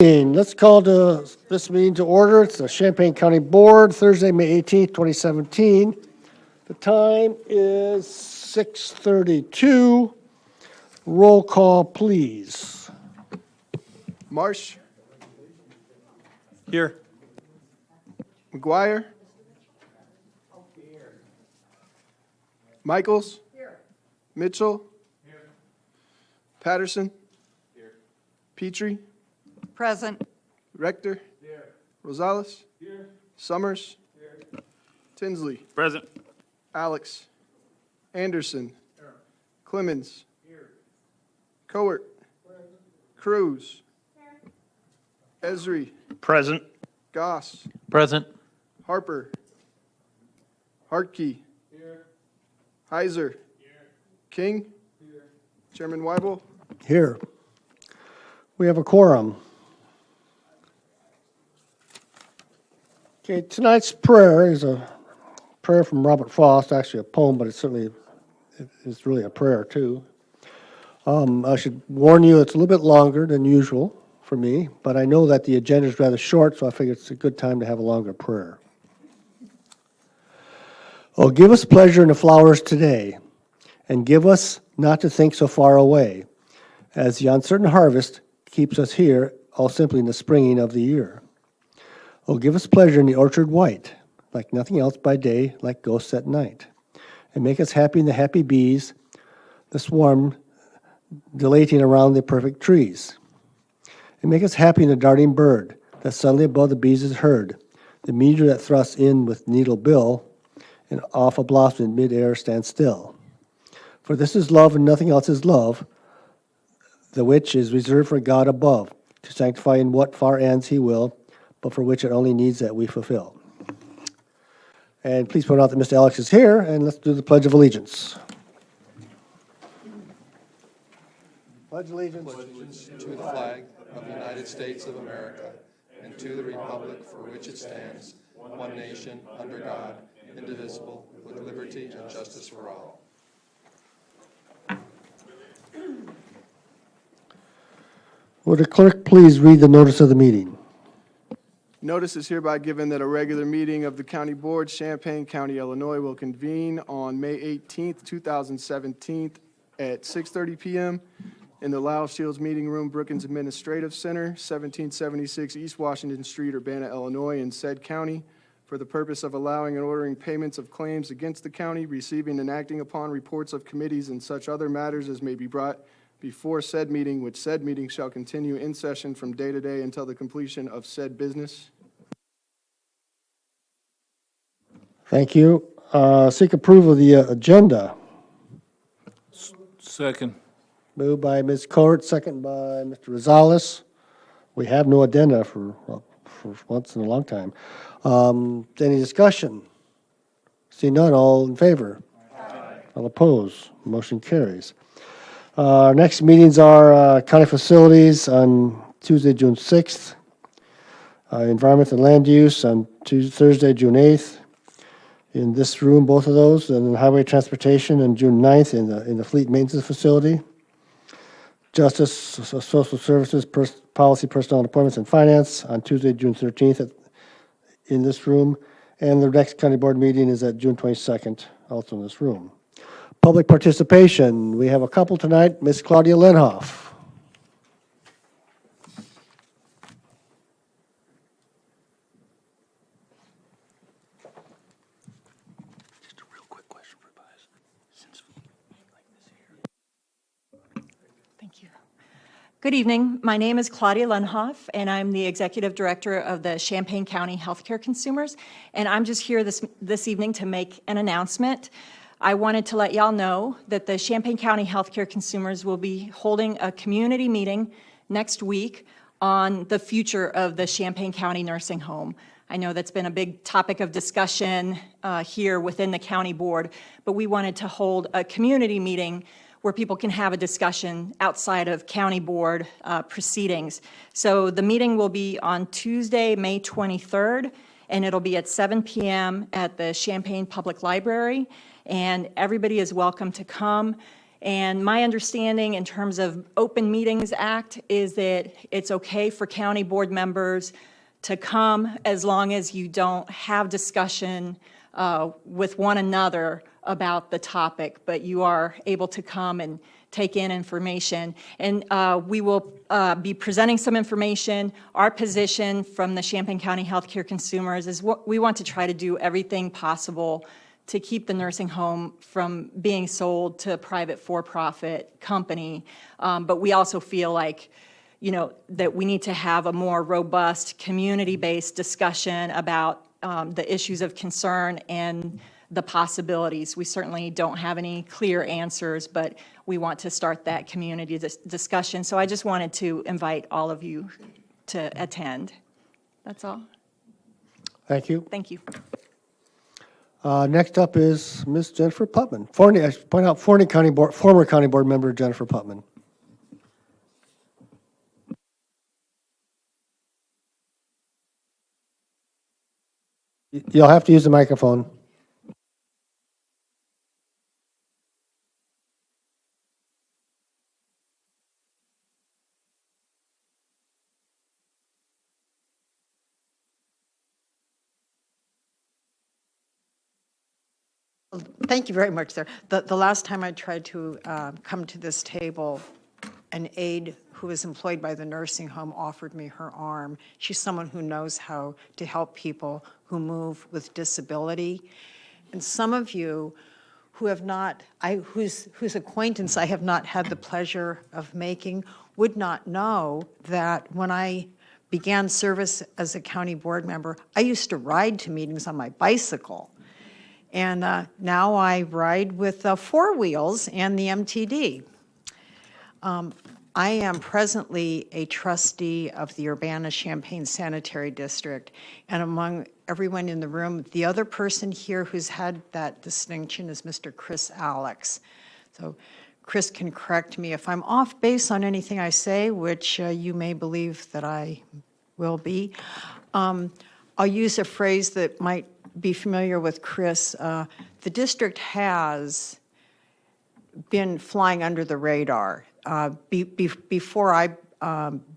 Let's call this meeting to order. It's the Champaign County Board, Thursday, May 18th, 2017. The time is 6:32. Roll call, please. Marsh. Here. McGuire. Michaels. Here. Mitchell. Here. Patterson. Here. Petrie. Present. Rector. Here. Rosales. Here. Summers. Here. Tinsley. Present. Alex. Anderson. Here. Clemens. Here. Cowart. Cruz. Here. Esri. Present. Goss. Present. Harper. Hartke. Here. Heiser. Here. King. Here. Chairman Weibel. Here. We have a quorum. Okay, tonight's prayer is a prayer from Robert Frost, actually a poem, but it's really a prayer too. I should warn you, it's a little bit longer than usual for me, but I know that the agenda is rather short, so I figure it's a good time to have a longer prayer. Oh, give us pleasure in the flowers today, and give us not to think so far away, as the uncertain harvest keeps us here, all simply in the springing of the year. Oh, give us pleasure in the orchard white, like nothing else by day, like ghosts at night, and make us happy in the happy bees, the swarm dilating around the perfect trees. And make us happy in the darting bird that suddenly above the bees is heard, the meteor that thrusts in with needle bill, and off a blossom in midair stands still. For this is love and nothing else is love, the which is reserved for God above, to sanctify in what far ends he will, but for which it only needs that we fulfill. And please point out that Mr. Alex is here, and let's do the Pledge of Allegiance. Pledge allegiance to the flag of the United States of America and to the republic for which it stands, one nation, under God, indivisible, with liberty and justice for all. Would the clerk please read the notice of the meeting? Notice is hereby given that a regular meeting of the County Board, Champaign County, Illinois, will convene on May 18th, 2017 at 6:30 p.m. in the Lyle Shields Meeting Room, Brookings Administrative Center, 1776 East Washington Street, Urbana, Illinois, in said county, for the purpose of allowing and ordering payments of claims against the county, receiving and acting upon reports of committees and such other matters as may be brought before said meeting, which said meeting shall continue in session from day to day until the completion of said business. Thank you. Seek approval of the agenda. Second. Moved by Ms. Cowart, second by Mr. Rosales. We have no agenda for once in a long time. Any discussion? See none, all in favor? Aye. All opposed? Motion carries. Our next meetings are county facilities on Tuesday, June 6th. Environment and land use on Thursday, June 8th. In this room, both of those, and then highway transportation on June 9th in the fleet maintenance facility. Justice, social services, policy, personnel and appointments, and finance on Tuesday, June 13th in this room. And the next county board meeting is at June 22nd, also in this room. Public participation. We have a couple tonight. Ms. Claudia Lenhoff. Just a real quick question for Buzz. Since we like this here. Thank you. Good evening. My name is Claudia Lenhoff, and I'm the Executive Director of the Champaign County Healthcare Consumers, and I'm just here this evening to make an announcement. I wanted to let y'all know that the Champaign County Healthcare Consumers will be holding a community meeting next week on the future of the Champaign County Nursing Home. I know that's been a big topic of discussion here within the county board, but we wanted to hold a community meeting where people can have a discussion outside of county board proceedings. So the meeting will be on Tuesday, May 23rd, and it'll be at 7 p.m. at the Champaign Public Library, and everybody is welcome to come. And my understanding in terms of Open Meetings Act is that it's okay for county board members to come as long as you don't have discussion with one another about the topic, but you are able to come and take in information. And we will be presenting some information. Our position from the Champaign County Healthcare Consumers is we want to try to do everything possible to keep the nursing home from being sold to a private for-profit company. But we also feel like, that we need to have a more robust community-based discussion about the issues of concern and the possibilities. We certainly don't have any clear answers, but we want to start that community discussion. So I just wanted to invite all of you to attend. That's all. Thank you. Thank you. Next up is Ms. Jennifer Putman. I should point out former County Board member Jennifer Putman. You'll have to use the microphone. Thank you very much, sir. The last time I tried to come to this table, an aide who was employed by the nursing home offered me her arm. She's someone who knows how to help people who move with disability. And some of you who have not, whose acquaintance I have not had the pleasure of making, would not know that when I began service as a county board member, I used to ride to meetings on my bicycle. And now I ride with 4 wheels and the MTD. I am presently a trustee of the Urbana-Champaign Sanitary District, and among everyone in the room, the other person here who's had that distinction is Mr. Chris Alex. So Chris can correct me if I'm off base on anything I say, which you may believe that I will be. I'll use a phrase that might be familiar with Chris. The district has been flying under the radar. Before I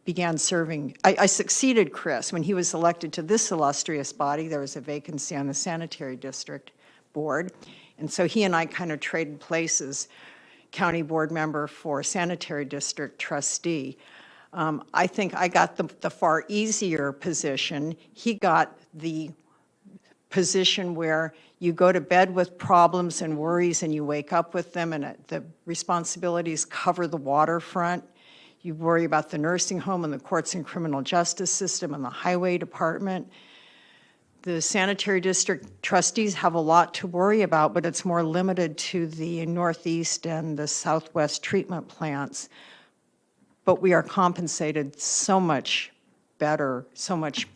began serving, I succeeded Chris when he was elected to this illustrious body. There was a vacancy on the Sanitary District Board, and so he and I kind of traded places, county board member for Sanitary District trustee. I think I got the far easier position. He got the position where you go to bed with problems and worries and you wake up with them, and the responsibilities cover the waterfront. You worry about the nursing home and the courts and criminal justice system and the highway department. The sanitary district trustees have a lot to worry about, but it's more limited to the northeast and the southwest treatment plants. But we are compensated so much better, so much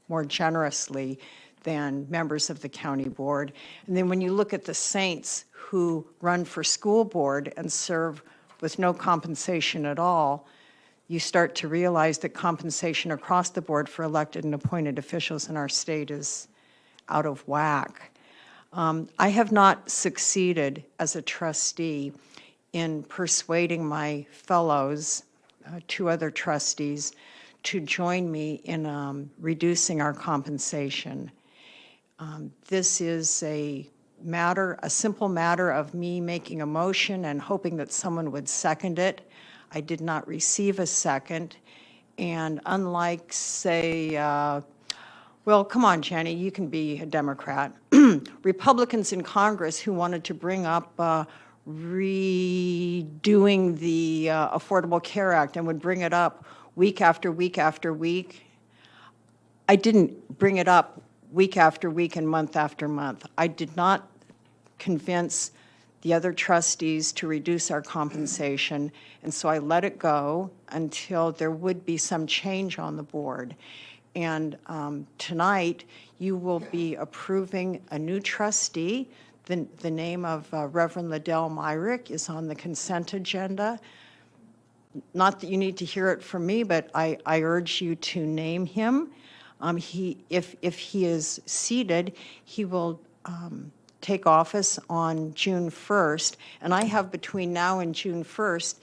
more generously than members of the county board. And then when you look at the saints who run for school board and serve with no compensation at all, you start to realize that compensation across the board for elected and appointed officials in our state is out of whack. I have not succeeded as a trustee in persuading my fellows, 2 other trustees, to join me in reducing our compensation. This is a simple matter of me making a motion and hoping that someone would second it. I did not receive a second, and unlike, say, well, come on, Jenny, you can be a Democrat. Republicans in Congress who wanted to bring up redoing the Affordable Care Act and would bring it up week after week after week. I didn't bring it up week after week and month after month. I did not convince the other trustees to reduce our compensation, and so I let it go until there would be some change on the board. And tonight, you will be approving a new trustee. The name of Reverend Liddell Myrick is on the consent agenda. Not that you need to hear it from me, but I urge you to name him. If he is seated, he will take office on June 1st, and I have between now and June 1st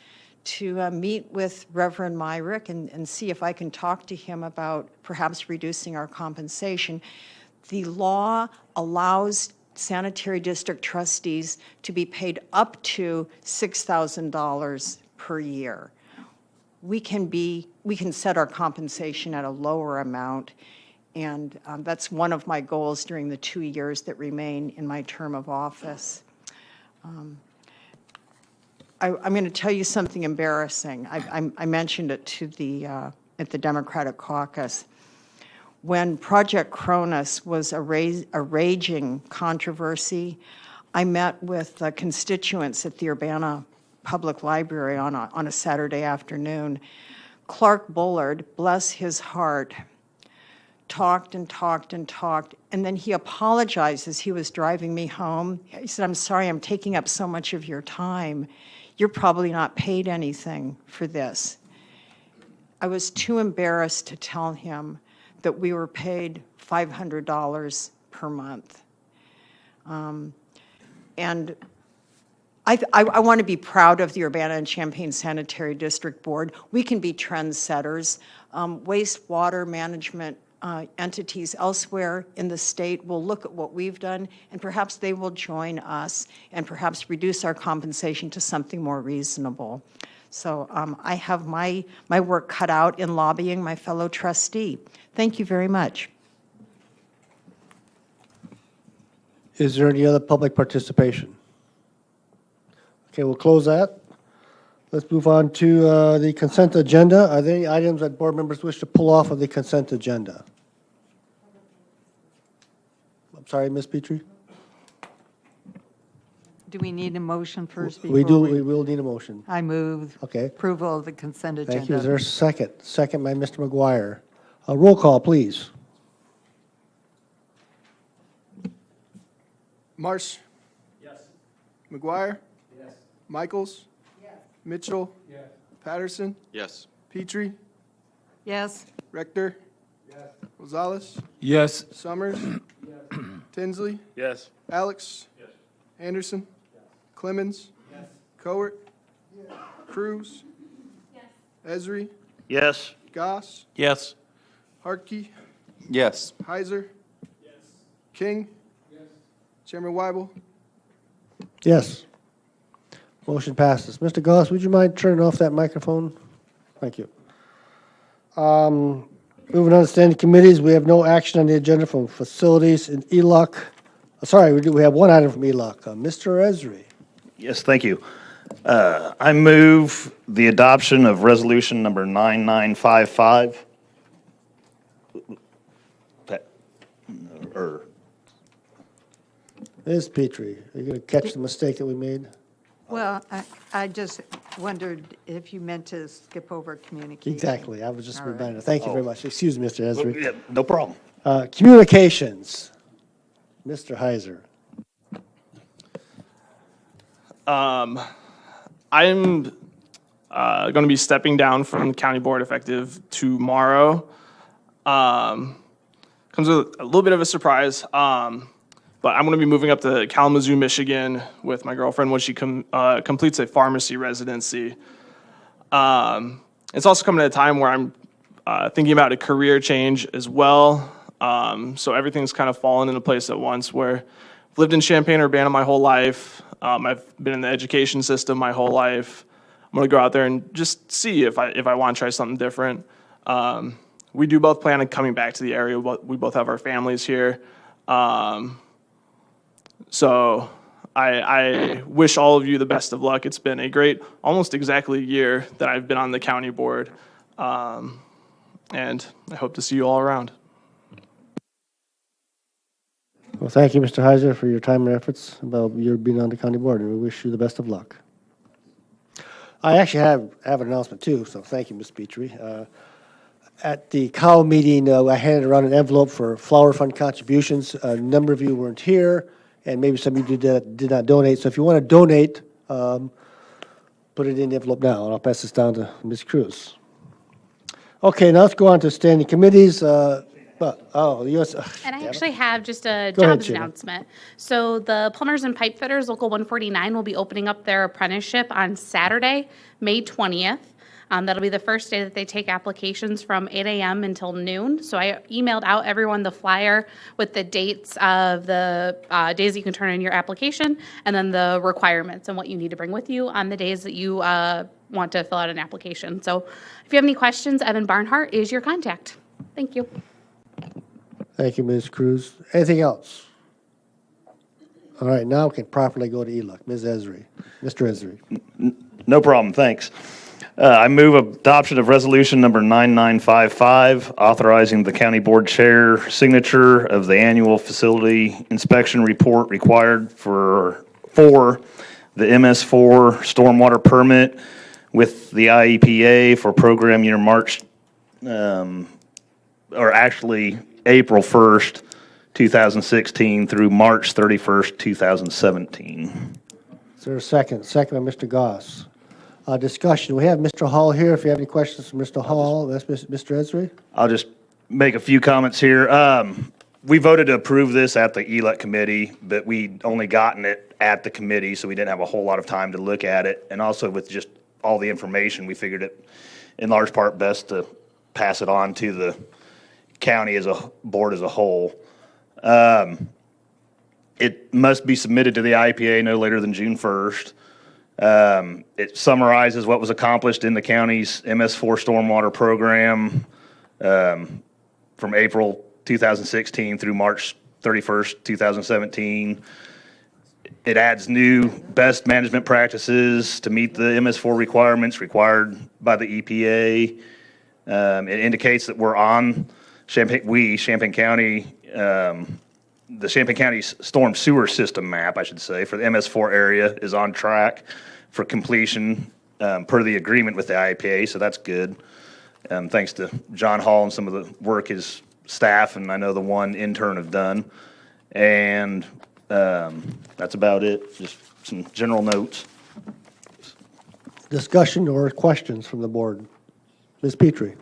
to meet with Reverend Myrick and see if I can talk to him about perhaps reducing our compensation. The law allows sanitary district trustees to be paid up to $6,000 per year. We can set our compensation at a lower amount, and that's one of my goals during the 2 years that remain in my term of office. I'm going to tell you something embarrassing. I mentioned it to at the Democratic caucus. When Project Cronus was a raging controversy, I met with constituents at the Urbana Public Library on a Saturday afternoon. Clark Bullard, bless his heart, talked and talked and talked, and then he apologized as he was driving me home. He said, "I'm sorry I'm taking up so much of your time. You're probably not paid anything for this." I was too embarrassed to tell him that we were paid $500 per month. And I want to be proud of the Urbana and Champaign Sanitary District Board. We can be trendsetters. Wastewater management entities elsewhere in the state will look at what we've done, and perhaps they will join us and perhaps reduce our compensation to something more reasonable. So I have my work cut out in lobbying my fellow trustee. Thank you very much. Is there any other public participation? Okay, we'll close that. Let's move on to the consent agenda. Are there any items that board members wish to pull off of the consent agenda? I'm sorry, Ms. Petrie? Do we need a motion first? We do, before we will need a motion. I move Okay. approval of the consent agenda. Thank you. Is there a second? Second by Mr. McGuire. A roll call, please. Marsh? Yes. McGuire? Yes. Michaels? Yes. Mitchell? Yes. Patterson? Yes. Petrie? Yes, Rector? Yes. Rosales? Yes. Summers? Yes. Tinsley? Yes. Alex? Yes. Anderson? Yes. Clemens? Yes. Cowart? Yes. Cruz? Yes. Esri? Yes. Goss? Yes. Hartke? Yes. Heiser? Yes. King? Yes. Chairman Weibel? Yes. Motion passes. Mr. Goss, would you mind turning off that microphone? Thank you. Moving on to standing committees, we have no action on the agenda from facilities and ELOC. Sorry, we have one item from ELOC. Mr. Esri. Yes, thank you. I move the adoption of resolution number 9955. Ms. Petrie, are you going to catch the mistake that we made? well, I just wondered if you meant to skip over communication. Exactly. I was just All right. reminded. Thank you very much. Excuse me, Mr. Esri. Yeah, no problem. Communications. Mr. Heiser. I'm going to be stepping down from the county board effective tomorrow. Comes with a little bit of a surprise, but I'm going to be moving up to Kalamazoo, Michigan with my girlfriend when she completes a pharmacy residency. It's also coming at a time where I'm thinking about a career change as well. So everything's kind of fallen into place at once where I've lived in Champaign-Urbana my whole life. I've been in the education system my whole life. I'm going to go out there and just see if I want to try something different. We do both plan on coming back to the area. We both have our families here. So I wish all of you the best of luck. It's been a great, almost exactly a year that I've been on the county board. And I hope to see you all around. Well, thank you, Mr. Heiser, for your time and efforts about your being on the county board, and we wish you the best of luck. I actually have an announcement, too, so thank you, Ms. Petrie. At the COW meeting, I handed around an envelope for flower fund contributions. A number of you weren't here, and maybe some of you did not donate. So if you want to donate, put it in the envelope now, and I'll pass this down to Ms. Cruz. Okay, now let's go on to standing committees. But, oh, the US. And I actually have just a Go ahead, jobs Sheila. announcement. So the plumbers and pipe fitters, Local 149, will be opening up their apprenticeship on Saturday, May 20th. That'll be the first day that they take applications from 8 a.m. until noon. So I emailed out everyone the flyer with the dates of the days you can turn in your application, and then the requirements and what you need to bring with you on the days that you want to fill out an application. So if you have any questions, Evan Barnhart is your contact. Thank you. Thank you, Ms. Cruz. Anything else? All right, now we can properly go to ELUC. Ms. Esri. Mr. Esri. No problem, thanks. I move adoption of resolution number 9955, authorizing the county board chair signature of the annual facility inspection report required for the MS4 stormwater permit with the IEPA for program year March, or actually April 1st, 2016 through March 31st, 2017. Is there a second? Second by Mr. Goss. Discussion. We have Mr. Hall here. If you have any questions for Mr. Hall, that's Mr. Esri. I'll just make a few comments here. We voted to approve this at the ELEC committee, but we only gotten it at the committee, so we didn't have a whole lot of time to look at it. And also with just all the information, we figured it in large part best to pass it on to the county as a board as a whole. It must be submitted to the IPA no later than June 1st. It summarizes what was accomplished in the county's MS4 stormwater program from April 2016 through March 31st, 2017. It adds new best management practices to meet the MS4 requirements required by the EPA. It indicates that we're on Champaign County, the Champaign County storm sewer system map, I should say, for the MS4 area is on track for completion per the agreement with the IPA, so that's good. Thanks to John Hall and some of the work his staff and I know the one intern have done. And that's about it, just some general notes. Discussion or questions from the board? Ms. Petrie.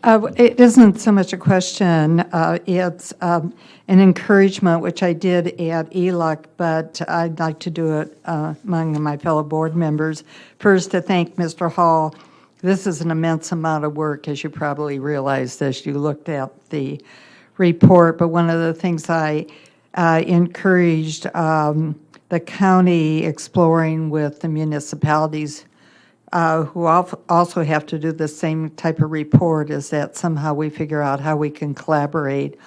It isn't so much a question, it's an encouragement, which I did at ELUC, but I'd like to do it among my fellow board members. First, to thank Mr. Hall. This is an immense amount of work, as you probably realized as you looked at the report, but one of the things I encouraged the county exploring with the municipalities who also have to do the same type of report is that somehow we figure out how we can collaborate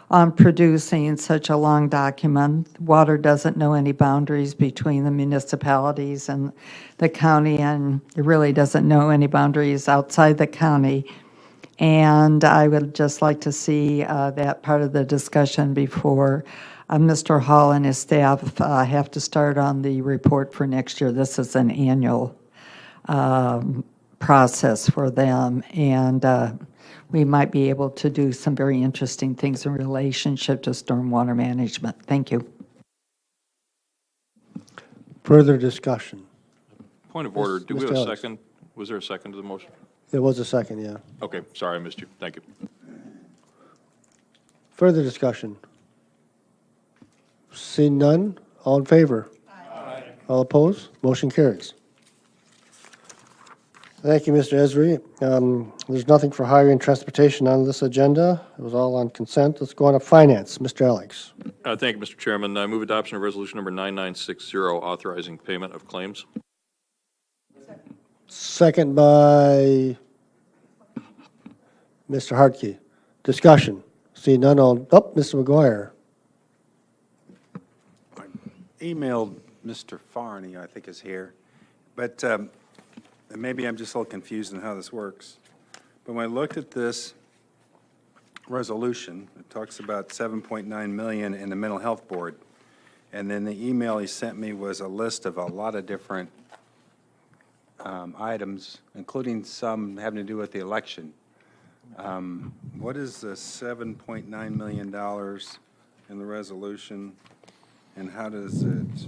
on producing such a long document. Water doesn't know any boundaries between the municipalities and the county, and it really doesn't know any boundaries outside the county. And I would just like to see that part of the discussion before Mr. Hall and his staff have to start on the report for next year. This is an annual process for them, and we might be able to do some very interesting things in relationship to stormwater management. Thank you. Further discussion. Point of order, do we have Mr. a Ellis. second? Was there a second to the motion? There was a second, yeah. Okay, sorry, I missed you. Thank you. Further discussion. Seeing none, all in favor? Aye. All opposed? Motion carries. Thank you, Mr. Esri. There's nothing for highway and transportation on this agenda. It was all on consent. Let's go on to finance. Mr. Alex. Thank you, Mr. Chairman. I move adoption of resolution number 9960, authorizing payment of claims. Second by Mr. Hartke. Discussion. See none, all, Mr. McGuire. Emailed Mr. Farney, I think is here, but maybe I'm just a little confused on how this works. But when I looked at this resolution, it talks about $7.9 million in the mental health board, and then the email he sent me was a list of a lot of different items, including some having to do with the election. What is the $7.9 million in the resolution, and how does it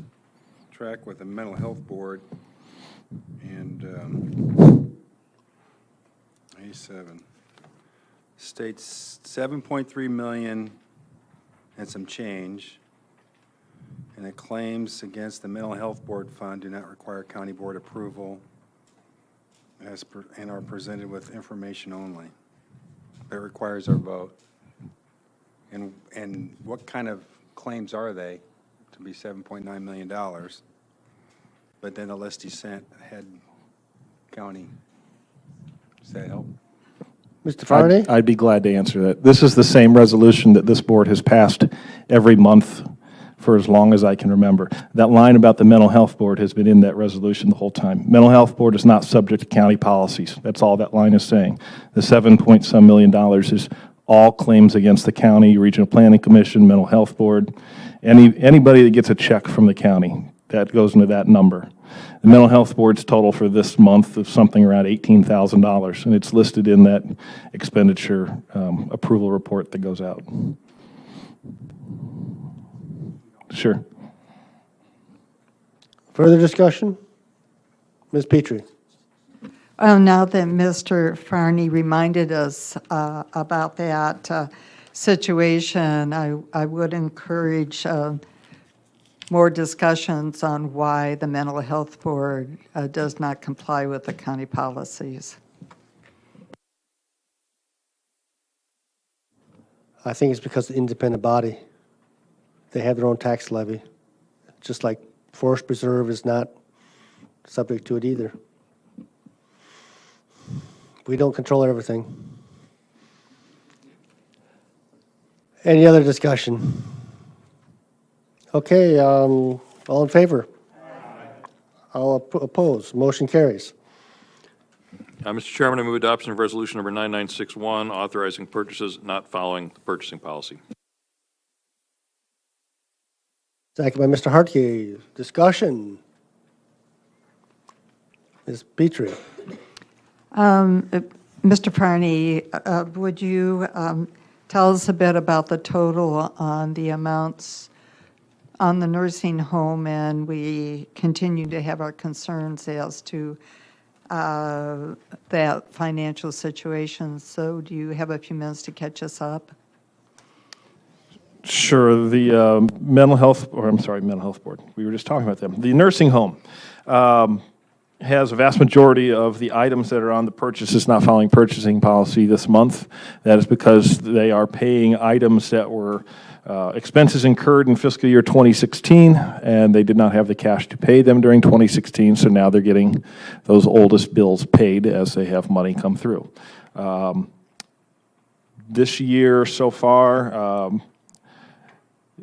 track with the mental health board? And A7. states 7.3 million and some change, and it claims against the Mental Health Board Fund do not require county board approval and are presented with information only. That requires our vote. And what kind of claims are they to be $7.9 million? But then the list he sent had county. Does that help? Mr. Farney? I'd be glad to answer that. This is the same resolution that this board has passed every month for as long as I can remember. That line about the mental health board has been in that resolution the whole time. Mental health board is not subject to county policies. That's all that line is saying. The $7 million is all claims against the county, regional planning commission, mental health board, anybody that gets a check from the county, that goes into that number. The mental health board's total for this month is something around $18,000, and it's listed in that expenditure approval report that goes out. Sure. Further discussion? Ms. Petrie? Well, now that Mr. Farney reminded us about that situation, I would encourage more discussions on why the Mental Health Board does not comply with the county policies. I think it's because of the independent body. They have their own tax levy, just like Forest Preserve is not subject to it either. We don't control everything. Any other discussion? Okay, all in favor? All opposed? Motion carries. Mr. Chairman, I move adoption of resolution number 9961, authorizing purchases not following the purchasing policy. Second by Mr. Hartke. Discussion? Ms. Petrie? Mr. Farney, would you tell us a bit about the total on the amounts on the nursing home? And we continue to have our concerns as to that financial situation. So do you have a few minutes to catch us up? Sure. The mental health board. We were just talking about them. The nursing home has a vast majority of the items that are on the purchases not following purchasing policy this month. That is because they are paying items that were expenses incurred in fiscal year 2016, and they did not have the cash to pay them during 2016, so now they're getting those oldest bills paid as they have money come through. This year so far,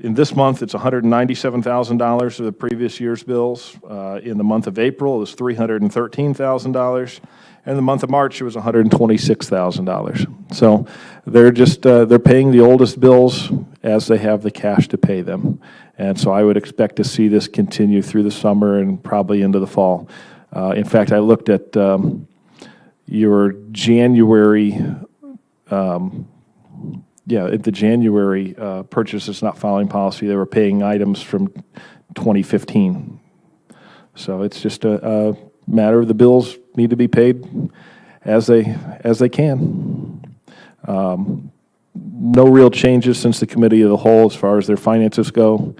in this month, it's $197,000 of the previous year's bills. In the month of April, it was $313,000. And the month of March, it was $126,000. So they're just, they're paying the oldest bills as they have the cash to pay them. And so I would expect to see this continue through the summer and probably into the fall. In fact, I looked at your January, at the January purchases not following policy, they were paying items from 2015. So it's just a matter of the bills need to be paid as they can. No real changes since the committee of the whole as far as their finances go.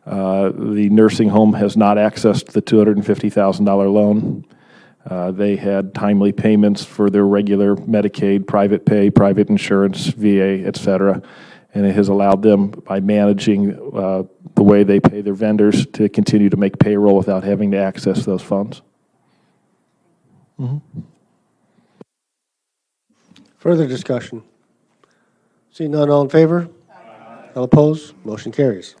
The nursing home has not accessed the $250,000 loan. They had timely payments for their regular Medicaid, private pay, private insurance, VA, et cetera, and it has allowed them, by managing the way they pay their vendors, to continue to make payroll without having to access those funds. Mm-hmm. Further discussion? Seeing none, all in favor? Aye. All opposed? Motion carries.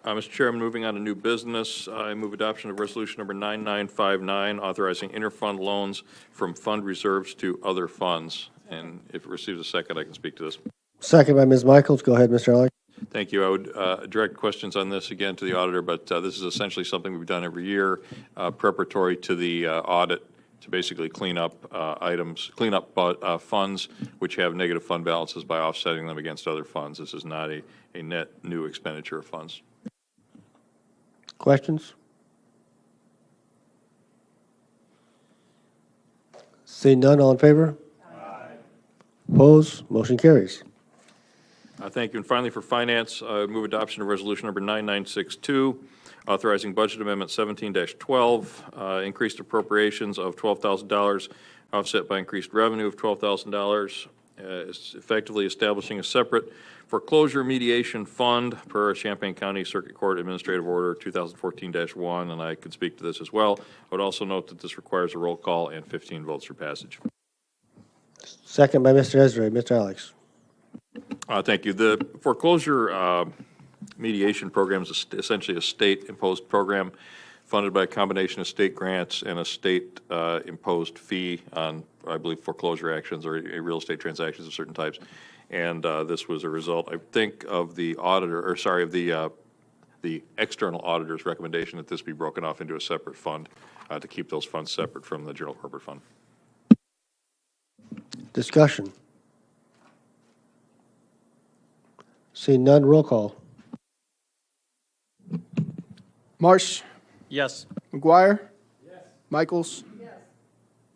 Mr. Chairman, moving on to new business, I move adoption of resolution number 9959, authorizing interfund loans from fund reserves to other funds. And if it receives a second, I can speak to this. Second by Ms. Michaels. Go ahead, Mr. Ehrlich. Thank you. I would direct questions on this again to the auditor, but this is essentially something we've done every year, preparatory to the audit, to basically clean up funds which have negative fund balances by offsetting them against other funds. This is not a net new expenditure of funds. Questions? Seeing none, all in favor? Aye. Opposed? Motion carries. Thank you. And finally, for Finance, move adoption of Resolution Number 9962, authorizing budget amendment 17-12, increased appropriations of $12,000, offset by increased revenue of $12,000, effectively establishing a separate foreclosure mediation fund per Champaign County Circuit Court Administrative Order 2014-1, and I could speak to this as well. I would also note that this requires a roll call and 15 votes for passage. Second by Mr. Esri. Mr. Alex. Thank you. The foreclosure mediation program is essentially a state-imposed program funded by a combination of state grants and a state-imposed fee on, I believe, foreclosure actions or real estate transactions of certain types. And this was a result, I think, of the auditor, or sorry, of the external auditor's recommendation that this be broken off into a separate fund to keep those funds separate from the general corporate fund. Discussion. Seeing none, roll call. Marsh. Yes. McGuire. Yes. Michaels. Yes.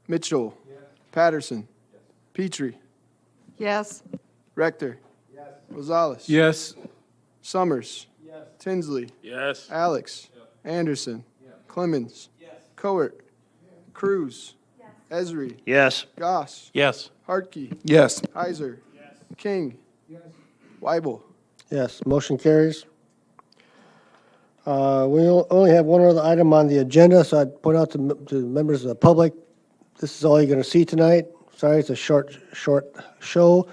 Mitchell. Yes. Patterson. Yes. Petrie. Yes. Rector. Yes. Rosales. Yes. Summers. Yes. Tinsley. Yes. Alex. Yes. Anderson. Yes. Clemens. Yes. Cowart. Yes. Cruz. Yes. Esri. Yes. Goss. Yes. Hartke. Yes. Heiser. Yes. King. Yes. Weibel. Yes, motion carries. We only have one other item on the agenda, so I'd point out to members of the public, this is all you're going to see tonight. Sorry, it's a short show.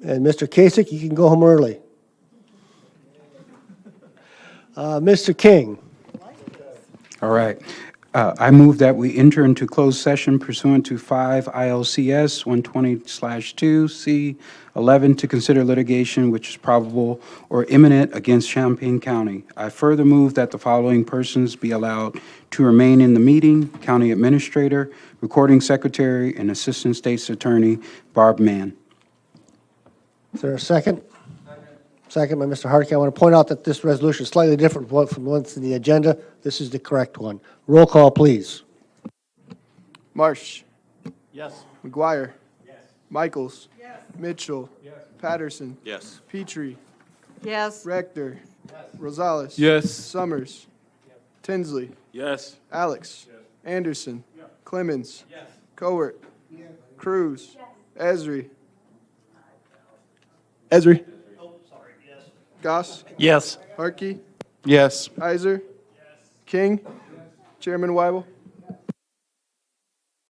And Mr. Kasich, you can go home early. Mr. King. All right. I move that we enter into closed session pursuant to 5 ILCS 120/2C11 to consider litigation which is probable or imminent against Champaign County. I further move that the following persons be allowed to remain in the meeting: County Administrator, Recording Secretary, and Assistant State's Attorney Barb Mann. Is there a second? Second by Mr. Hartke. I want to point out that this resolution is slightly different from what's in the agenda. This is the correct one. Roll call, please. Marsh. Yes. McGuire. Yes. Michaels. Yes. Mitchell. Yes. Patterson. Yes. Petrie. Yes. Rector. Yes. Rosales. Yes. Summers. Yes. Tinsley. Yes. Alex. Yes. Anderson. Yes. Clemens. Yes. Cowart. Yes. Cruz. Yes. Esri. Esri. Goss. Yes. Hartke. Yes. Heiser. Yes. King. Yes. Chairman Weibel.